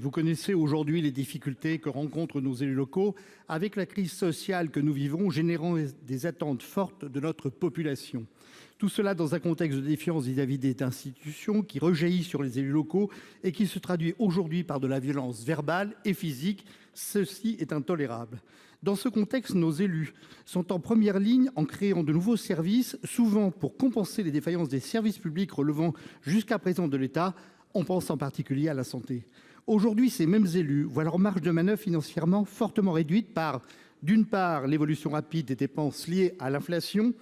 Vous connaissez aujourd'hui les difficultés que rencontrent nos élus locaux avec la crise sociale que nous vivons, générant des attentes fortes de notre population. Tout cela dans un contexte de défiance vis-à-vis des institutions qui rejaillit sur les élus locaux et qui se traduit aujourd'hui par de la violence verbale et physique. Ceci est intolérable. Dans ce contexte, nos élus sont en première ligne en créant de nouveaux services, souvent pour compenser les défaillances des services publics relevant jusqu'à présent de l'État. On pense en particulier à la santé. Aujourd'hui, ces mêmes élus voient leur marge de manœuvre financièrement fortement réduite par, d'une part, l'évolution rapide des dépenses liées à l'inflation,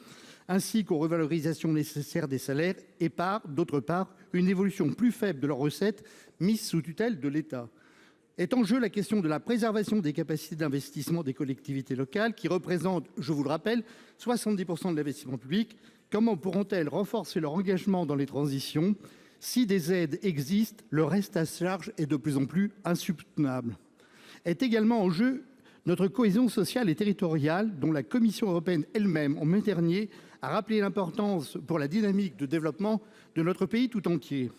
ainsi qu'aux revalorisations nécessaires des salaires, et par, d'autre part, une évolution plus faible de leurs recettes mises sous tutelle de l'État. Est en jeu la question de la préservation des capacités d'investissement des collectivités locales, qui représentent, je vous le rappelle, 70% de l'investissement public. Comment pourront-elles renforcer leur engagement dans les transitions ? Si des aides existent, le reste à charge est de plus en plus insoutenable. Est également en jeu notre cohésion sociale et territoriale, dont la Commission européenne elle-même, en mai dernier, a rappelé l'importance pour la dynamique de développement de notre pays tout entier.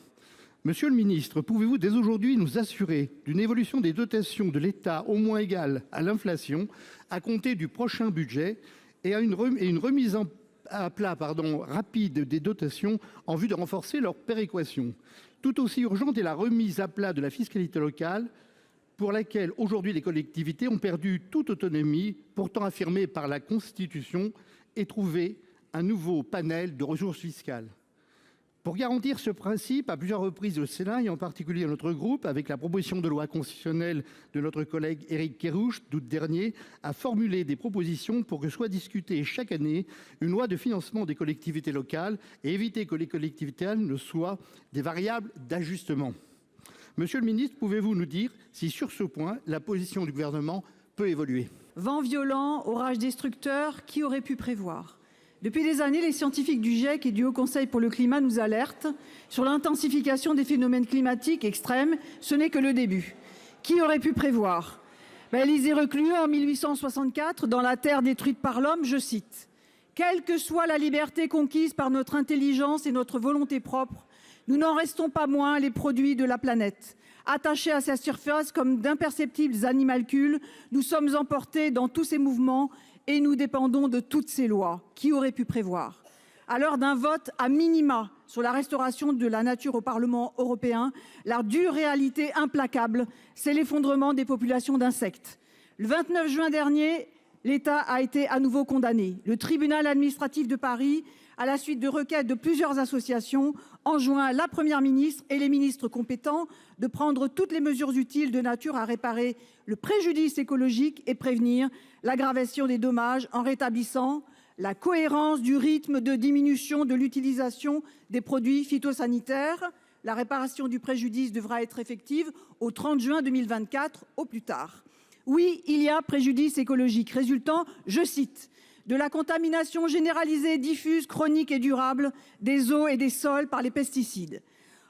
Monsieur le ministre, pouvez-vous dès aujourd'hui nous assurer d'une évolution des dotations de l'État au moins égale à l'inflation à compter du prochain budget et une remise à plat rapide des dotations en vue de renforcer leur péréquation? Tout aussi urgente est la remise à plat de la fiscalité locale, pour laquelle aujourd'hui les collectivités ont perdu toute autonomie, pourtant affirmée par la Constitution, et trouver un nouveau panel de ressources fiscales. Pour garantir ce principe, à plusieurs reprises, le Sénat, et en particulier notre groupe, avec la proposition de loi constitutionnelle de notre collègue Éric Kerrouche d'août dernier, a formulé des propositions pour que soit discutée chaque année une loi de financement des collectivités locales et éviter que les collectivités ne soient des variables d'ajustement. Monsieur le ministre, pouvez-vous nous dire si sur ce point, la position du gouvernement peut évoluer ? Vents violents, orages destructeurs, qui aurait pu prévoir ? Depuis des années, les scientifiques du GIEC et du Haut Conseil pour le climat nous alertent sur l'intensification des phénomènes climatiques extrêmes. Ce n'est que le début. Qui aurait pu prévoir ? Élisée Reclus, en 1864, dans La Terre détruite par l'homme, je cite : « Quelle que soit la liberté conquise par notre intelligence et notre volonté propre, nous n'en restons pas moins les produits de la planète. Attachés à sa surface comme d'imperceptibles animalcules, nous sommes emportés dans tous ces mouvements et nous dépendons de toutes ces lois. » Qui aurait pu prévoir ? À l'heure d'un vote à minima sur la restauration de la nature au Parlement européen, la dure réalité implacable, c'est l'effondrement des populations d'insectes. Le 29 juin dernier, l'État a été à nouveau condamné. Le tribunal administratif de Paris, à la suite de requêtes de plusieurs associations, enjoint la Première ministre et les ministres compétents de prendre toutes les mesures utiles de nature à réparer le préjudice écologique et prévenir l'aggravation des dommages en rétablissant la cohérence du rythme de diminution de l'utilisation des produits phytosanitaires. La réparation du préjudice devra être effective au 30 juin 2024 au plus tard. Oui, il y a préjudice écologique résultant, je cite, de la contamination généralisée, diffuse, chronique et durable des eaux et des sols par les pesticides.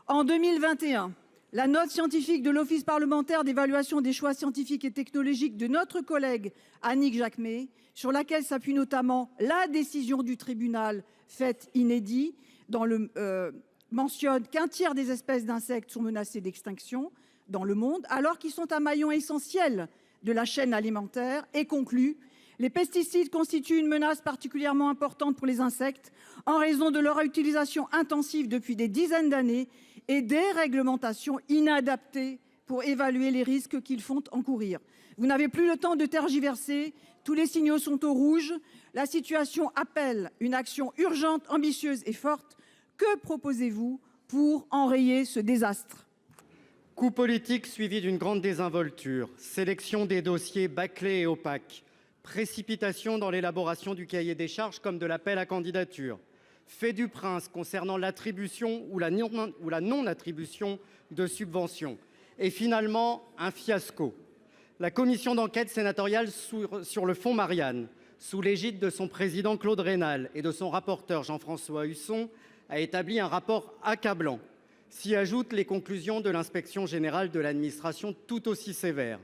En 2021, la note scientifique de l'Office parlementaire d'évaluation des choix scientifiques et technologiques de notre collègue Annick Jacquemet, sur laquelle s'appuie notamment la décision du tribunal faite inédit, mentionne qu'un tiers des espèces d'insectes sont menacées d'extinction dans le monde, alors qu'ils sont un maillon essentiel de la chaîne alimentaire, et conclut: les pesticides constituent une menace particulièrement importante pour les insectes en raison de leur utilisation intensive depuis des dizaines d'années et des réglementations inadaptées pour évaluer les risques qu'ils font encourir. Vous n'avez plus le temps de tergiverser, tous les signaux sont au rouge, la situation appelle une action urgente, ambitieuse et forte. Que proposez-vous pour enrayer ce désastre ? Coup politique suivi d'une grande désinvolture, sélection des dossiers bâclés et opaques, précipitation dans l'élaboration du cahier des charges comme de l'appel à candidature, fait du prince concernant l'attribution ou la non-attribution de subventions, et finalement un fiasco. La commission d'enquête sénatoriale sur le fonds Marianne, sous l'égide de son président Claude Raynal et de son rapporteur Jean-François Husson, a établi un rapport accablant. S'y ajoutent les conclusions de l'inspection générale de l'administration, tout aussi sévères.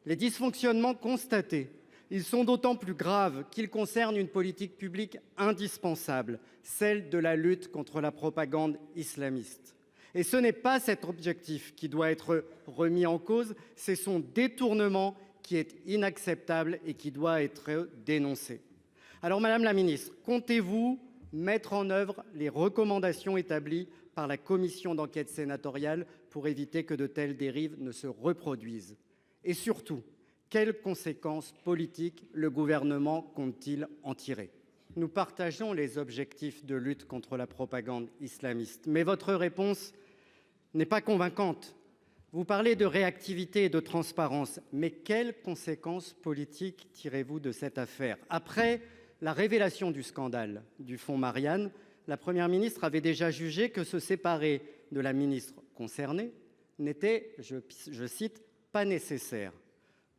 Les dysfonctionnements constatés, ils sont d'autant plus graves qu'ils concernent une politique publique indispensable, celle de la lutte contre la propagande islamiste. Et ce n'est pas cet objectif qui doit être remis en cause, c'est son détournement qui est inacceptable et qui doit être dénoncé. Alors Madame la Ministre, comptez-vous mettre en œuvre les recommandations établies par la commission d'enquête sénatoriale pour éviter que de telles dérives ne se reproduisent? Et surtout, quelles conséquences politiques le gouvernement compte-t-il en tirer? Nous partageons les objectifs de lutte contre la propagande islamiste, mais votre réponse n'est pas convaincante. Vous parlez de réactivité et de transparence, mais quelles conséquences politiques tirez-vous de cette affaire? Après la révélation du scandale du fonds Marianne, la Première ministre avait déjà jugé que se séparer de la ministre concernée n'était, je cite, pas nécessaire.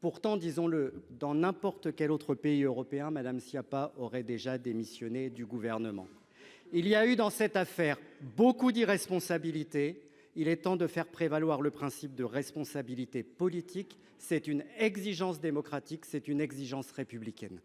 Pourtant, disons-le, dans n'importe quel autre pays européen, Madame Schiappa aurait déjà démissionné du gouvernement. Il y a eu dans cette affaire beaucoup d'irresponsabilité. Il est temps de faire prévaloir le principe de responsabilité politique. C'est une exigence démocratique, c'est une exigence républicaine.